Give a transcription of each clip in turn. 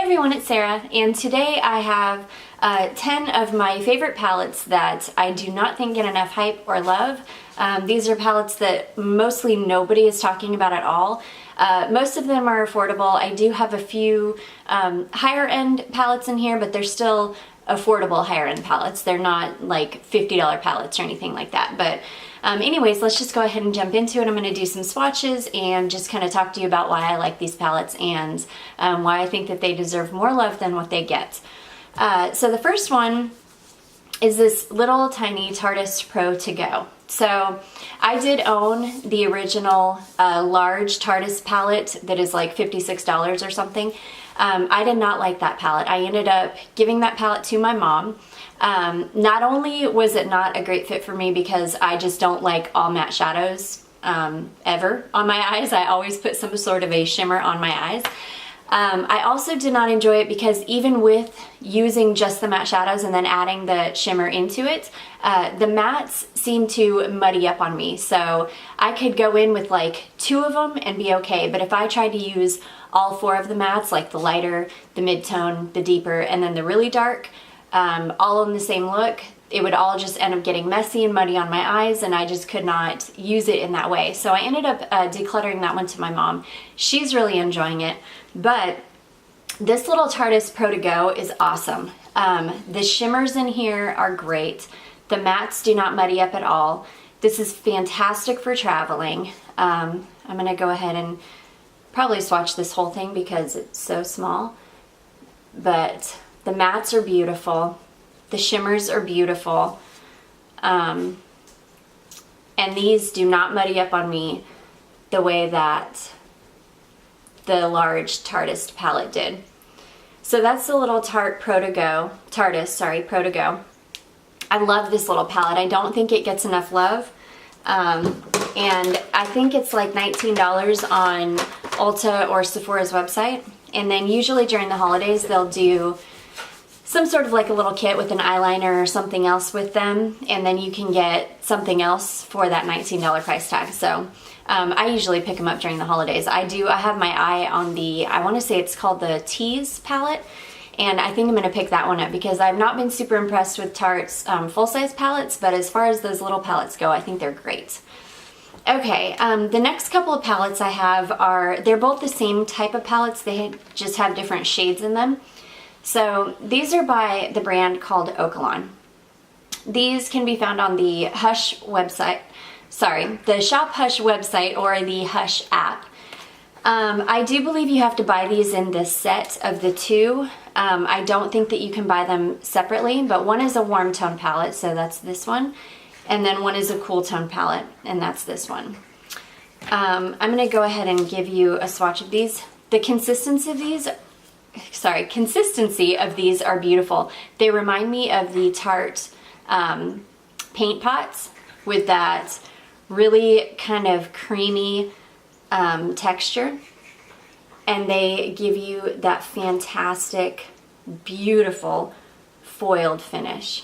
everyone, it's Sarah, and today I have 10 of my favorite palettes that I do not think get enough hype or love. These are palettes that mostly nobody is talking about at all. Most of them are affordable. I do have a few higher end palettes in here, but they're still affordable higher end palettes. They're not like $50 palettes or anything like that. But anyways, let's just go ahead and jump into it. I'm going to do some swatches and just kind of talk to you about why I like these palettes and why I think that they deserve more love than what they get. So the first one is this little tiny Tarte Pro To Go. So I did own the original large Tarte palette that is like $56 or something. I did not like that palette. I ended up giving that palette to my mom. Not only was it not a great fit for me because I just don't like all matte shadows ever on my eyes. I always put some sort of a shimmer on my eyes. I also did not enjoy it because even with using just the matte shadows and then adding the shimmer into it, the mattes seem to muddy up on me. So I could go in with like 2 of them and be okay, but if I tried to use all 4 of the mattes, like the lighter, the mid-tone, the deeper, and then the really dark, all in the same look, it would all just end up getting messy and muddy on my eyes, and I just could not use it in that way. So I ended up decluttering that one to my mom. She's really enjoying it, but this little Tarte Pro To Go is awesome. The shimmers in here are great. The mattes do not muddy up at all. This is fantastic for traveling. I'm gonna go ahead and probably swatch this whole thing because it's so small, but the mattes are beautiful. The shimmers are beautiful. And these do not muddy up on me the way that the large Tarte palette did. So that's the little Tarte Pro To Go. Pro To Go. I love this little palette. I don't think it gets enough love. And I think it's like $19 on Ulta or Sephora's website. And then usually during the holidays they'll do some sort of like a little kit with an eyeliner or something else with them, and then you can get something else for that $19 price tag. So I usually pick them up during the holidays. I have my eye on the, I want to say it's called the Tease palette, and I think I'm going to pick that one up because I've not been super impressed with Tarte's full-size palettes, but as far as those little palettes go, I think they're great. Okay, the next couple of palettes I have they're both the same type of palettes, they just have different shades in them. So these are by the brand called Okalon. These can be found on the Hush website, the Shop Hush website or the Hush app. I do believe you have to buy these in this set of the 2. I don't think that you can buy them separately, but one is a warm tone palette, so that's this one. And then one is a cool tone palette, and that's this one. I'm gonna go ahead and give you a swatch of these. The consistency of these are beautiful. They remind me of the Tarte paint pots with that really kind of creamy texture, and they give you that fantastic, beautiful foiled finish.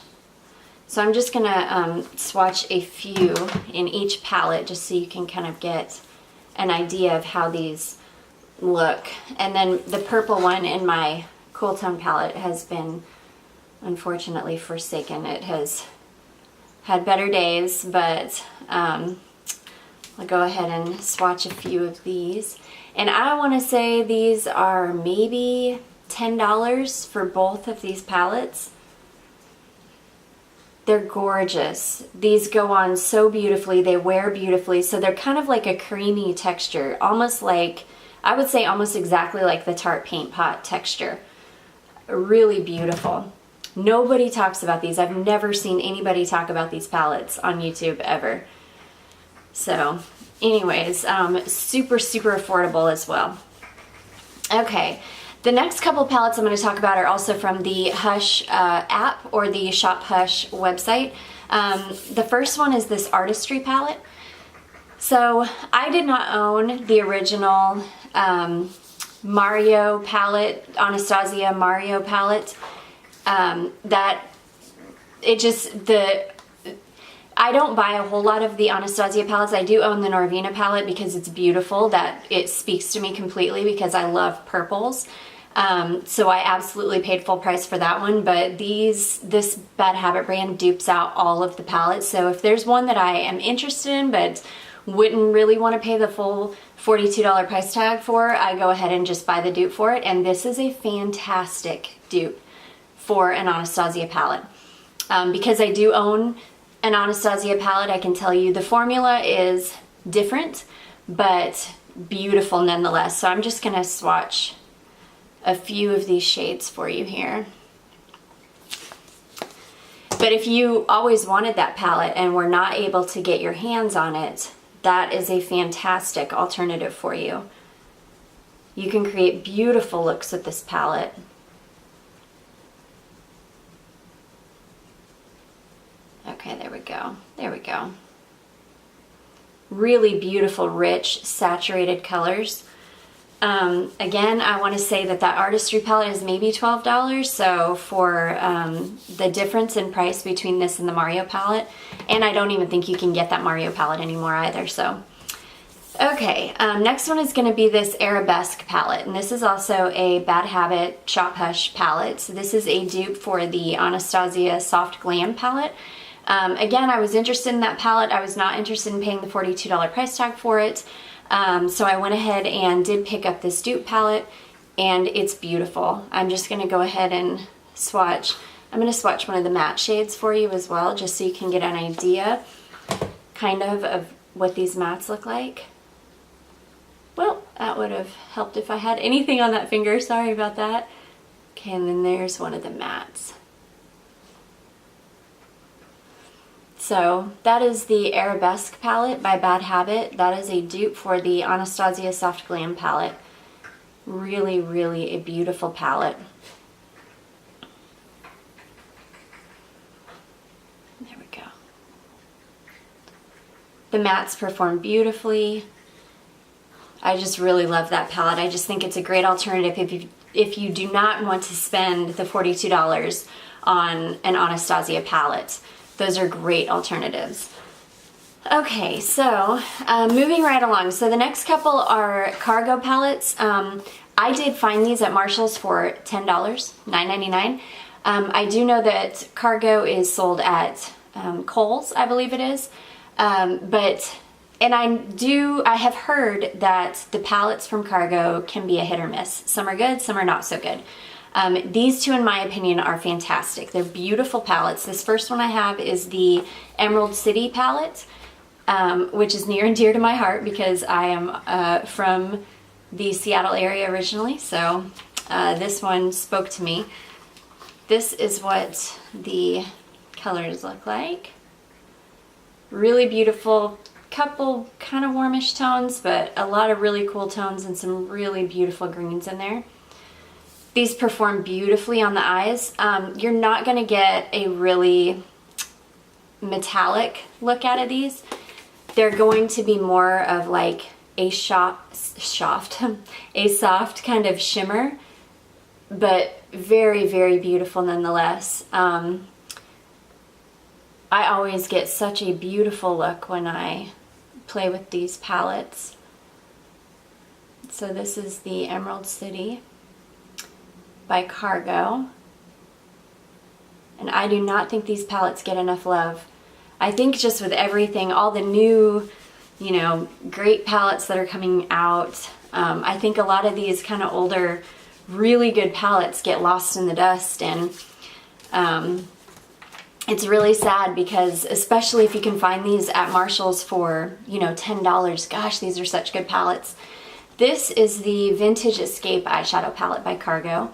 So I'm just gonna swatch a few in each palette just so you can kind of get an idea of how these look. And then the purple one in my cool tone palette has been unfortunately forsaken. It has had better days, but I'll go ahead and swatch a few of these. And I want to say these are maybe $10 for both of these palettes. They're gorgeous. These go on so beautifully. They wear beautifully. So they're kind of like a creamy texture, almost like, I would say almost exactly like the Tarte paint pot texture. Really beautiful. Nobody talks about these. I've never seen anybody talk about these palettes on YouTube ever. So anyways, super, super affordable as well. Okay, the next couple palettes I'm going to talk about are also from the Hush app or the Shop Hush website. The first one is this Artistry palette. So I did not own the original Mario palette, Anastasia Mario palette. I don't buy a whole lot of the Anastasia palettes. I do own the Norvina palette because it's beautiful. That it speaks to me completely because I love purples. So I absolutely paid full price for that one, but this Bad Habit brand dupes out all of the palettes. So if there's one that I am interested in but wouldn't really want to pay the full $42 price tag for, I go ahead and just buy the dupe for it. And this is a fantastic dupe for an Anastasia palette. Because I do own an Anastasia palette, I can tell you the formula is different, but beautiful nonetheless. So I'm just going to swatch a few of these shades for you here. But if you always wanted that palette and were not able to get your hands on it, that is a fantastic alternative for you. You can create beautiful looks with this palette. Okay, there we go. There we go. Really beautiful, rich, saturated colors. Again, I want to say that artistry palette is maybe $12, so for the difference in price between this and the Mario palette, and I don't even think you can get that Mario palette anymore either, so. Okay, next one is going to be this Arabesque palette, and this is also a Bad Habit Shop Hush palette. So this is a dupe for the Anastasia Soft Glam palette. Again, I was interested in that palette. I was not interested in paying the $42 price tag for it. So I went ahead and did pick up this dupe palette, and it's beautiful. I'm just going to go ahead and swatch. I'm going to swatch one of the matte shades for you as well, just so you can get an idea kind of what these mattes look like. Well, that would have helped if I had anything on that finger. Sorry about that. Okay, and then there's one of the mattes. So that is the Arabesque palette by Bad Habit. That is a dupe for the Anastasia Soft Glam palette. Really, really a beautiful palette. There we go. The mattes perform beautifully. I just really love that palette. I just think it's a great alternative if you do not want to spend the $42 on an Anastasia palette. Those are great alternatives. Okay, so moving right along. So the next couple are Cargo palettes. I did find these at Marshall's for $10, $9.99. I do know that Cargo is sold at Kohl's, I believe it is. And I have heard that the palettes from Cargo can be a hit or miss. Some are good, some are not so good. These two, in my opinion, are fantastic. They're beautiful palettes. This first one I have is the Emerald City palette, which is near and dear to my heart because I am from the Seattle area originally, so this one spoke to me. This is what the colors look like. Really beautiful, couple kind of warmish tones, but a lot of really cool tones and some really beautiful greens in there. These perform beautifully on the eyes. You're not going to get a really metallic look out of these. They're going to be more of like a soft kind of shimmer, but very, very beautiful nonetheless. I always get such a beautiful look when I play with these palettes. So this is the Emerald City by Cargo, and I do not think these palettes get enough love. I think just with everything, all the new, great palettes that are coming out, I think a lot of these kind of older, really good palettes get lost in the dust, and it's really sad because, especially if you can find these at Marshall's for, $10, gosh, these are such good palettes. This is the Vintage Escape eyeshadow palette by Cargo.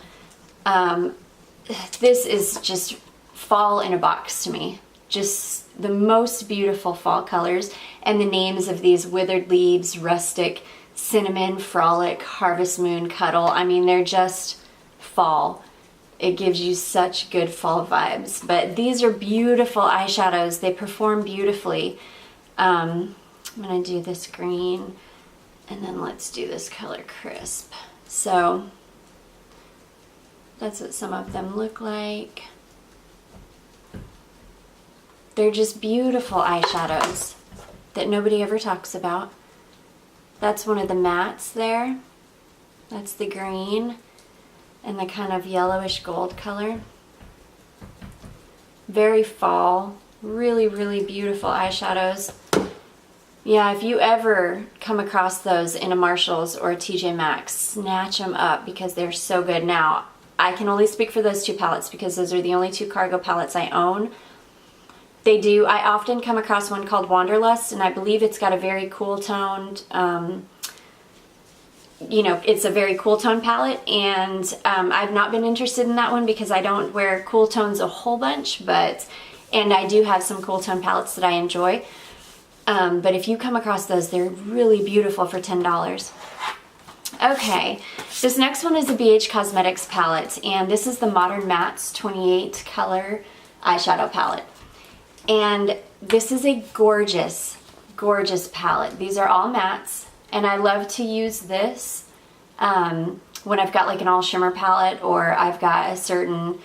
This is just fall in a box to me. Just the most beautiful fall colors, and the names of these: Withered Leaves, Rustic, Cinnamon, Frolic, Harvest Moon, Cuddle. I mean, they're just fall. It gives you such good fall vibes. But these are beautiful eyeshadows. They perform beautifully. I'm gonna do this green, and then let's do this color Crisp. So that's what some of them look like. They're just beautiful eyeshadows that nobody ever talks about. That's one of the mattes there. That's the green. in the kind of yellowish gold color. Very fall, really, really beautiful eyeshadows. Yeah, if you ever come across those in a Marshalls or a TJ Maxx, snatch them up because they're so good. Now, I can only speak for those two palettes because those are the only two Cargo palettes I own. I often come across one called Wanderlust, and I believe it's got a very cool toned, it's a very cool tone palette, and I've not been interested in that one because I don't wear cool tones a whole bunch, and I do have some cool tone palettes that I enjoy. But if you come across those, they're really beautiful for $10. Okay, this next one is a BH Cosmetics palette, and this is the Modern Mattes 28 color eyeshadow palette. And this is a gorgeous, gorgeous palette. These are all mattes, and I love to use this when I've got like an all shimmer palette, or I've got a certain,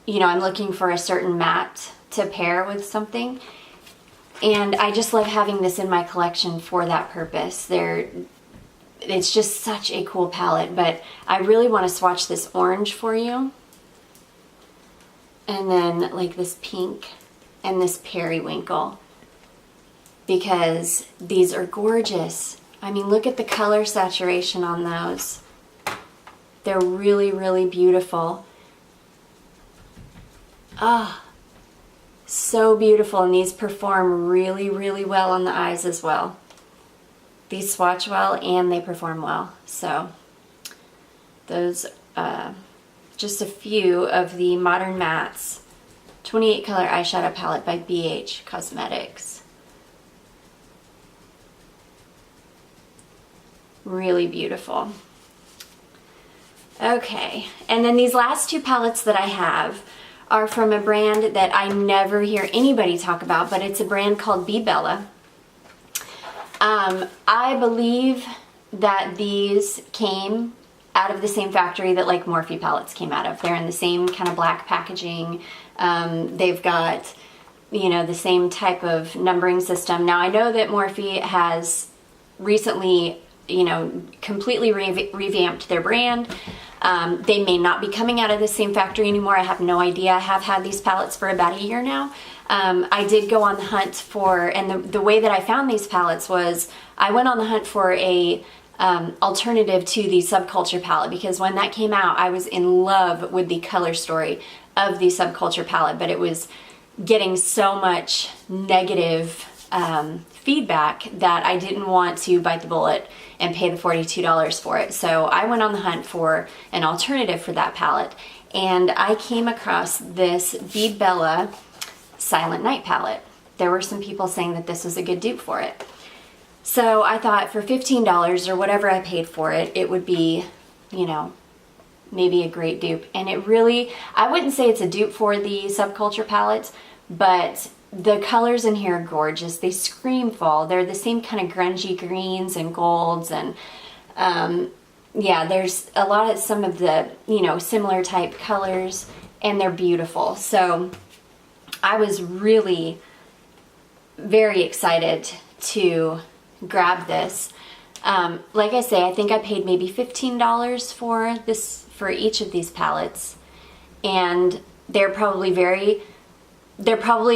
I'm looking for a certain matte to pair with something. And I just love having this in my collection for that purpose. It's just such a cool palette, but I really want to swatch this orange for you. And then like this pink and this periwinkle, because these are gorgeous. I mean, look at the color saturation on those. They're really, really beautiful. Ah, so beautiful, and these perform really, really well on the eyes as well. These swatch well and they perform well. So those, just a few of the Modern Mattes 28 color eyeshadow palette by BH Cosmetics. Really beautiful. Okay, and then these last two palettes that I have are from a brand that I never hear anybody talk about, but it's a brand called Be Bella. I believe that these came out of the same factory that like Morphe palettes came out of. They're in the same kind of black packaging. They've got, the same type of numbering system. Now I know that Morphe has recently, completely revamped their brand. They may not be coming out of the same factory anymore. I have no idea. I have had these palettes for about a year now. I did go on the hunt for, and the way that I found these palettes was I went on the hunt for a alternative to the Subculture palette, because when that came out, I was in love with the color story of the Subculture palette, but it was getting so much negative feedback that I didn't want to bite the bullet and pay the $42 for it. So I went on the hunt for an alternative for that palette, and I came across this Be Bella Silent Night palette. There were some people saying that this was a good dupe for it. So I thought for $15 or whatever I paid for it, it would be, maybe a great dupe. And it really, I wouldn't say it's a dupe for the Subculture palette, but the colors in here are gorgeous. They scream fall. They're the same kind of grungy greens and golds, and yeah, there's a lot of some of the, similar type colors, and they're beautiful. So I was really very excited to grab this. Like I say, I think I paid maybe $15 for each of these palettes, and they're probably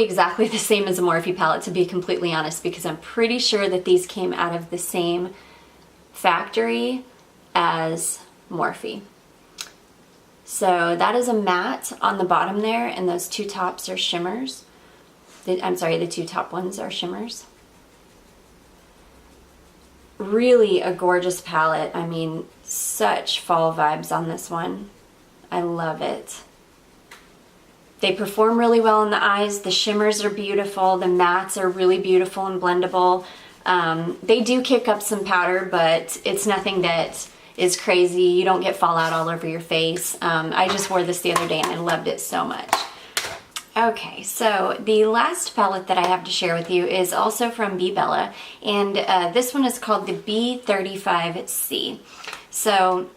exactly the same as a Morphe palette, to be completely honest, because I'm pretty sure that these came out of the same factory as Morphe. So that is a matte on the bottom there, and those two tops are shimmers. The two top ones are shimmers. Really a gorgeous palette. I mean, such fall vibes on this one. I love it. They perform really well in the eyes. The shimmers are beautiful. The mattes are really beautiful and blendable. They do kick up some powder, but it's nothing that is crazy. You don't get fallout all over your face. I just wore this the other day and I loved it so much. Okay, so the last palette that I have to share with you is also from Be Bella, and this one is called the B35C. So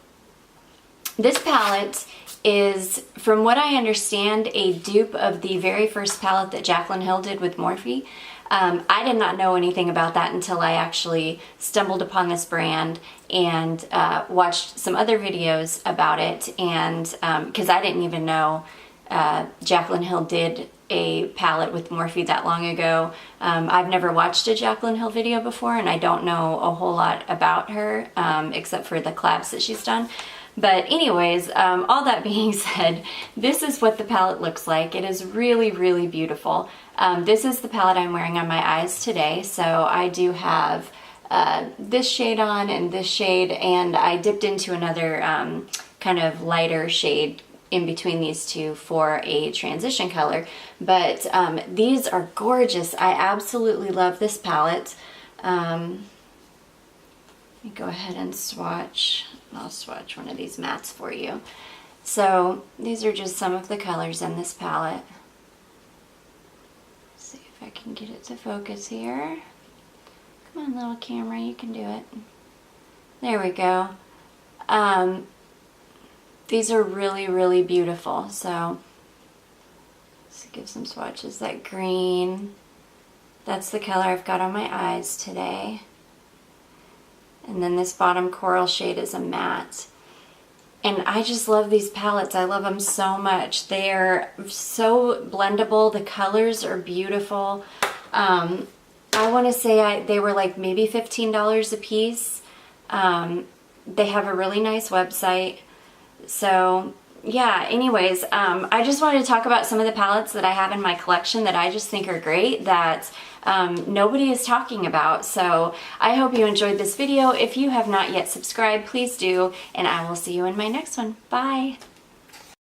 this palette is, from what I understand, a dupe of the very first palette that Jaclyn Hill did with Morphe. I did not know anything about that until I actually stumbled upon this brand and watched some other videos about it, and because I didn't even know Jaclyn Hill did a palette with Morphe that long ago. I've never watched a Jaclyn Hill video before, and I don't know a whole lot about her except for the collabs that she's done. But anyways, all that being said, this is what the palette looks like. It is really, really beautiful. This is the palette I'm wearing on my eyes today. So I do have this shade on and this shade, and I dipped into another kind of lighter shade in between these two for a transition color. But these are gorgeous. I absolutely love this palette. Let me go ahead and swatch. I'll swatch one of these mattes for you. So these are just some of the colors in this palette. Let's see if I can get it to focus here. Come on, little camera, you can do it. There we go. These are really, really beautiful. So let's give some swatches. That green, that's the color I've got on my eyes today. And then this bottom coral shade is a matte. And I just love these palettes. I love them so much. They're so blendable. The colors are beautiful. I want to say they were like maybe $15 a piece. They have a really nice website. So yeah, anyways, I just wanted to talk about some of the palettes that I have in my collection that I just think are great, that nobody is talking about. So I hope you enjoyed this video. If you have not yet subscribed, please do, and I will see you in my next one. Bye!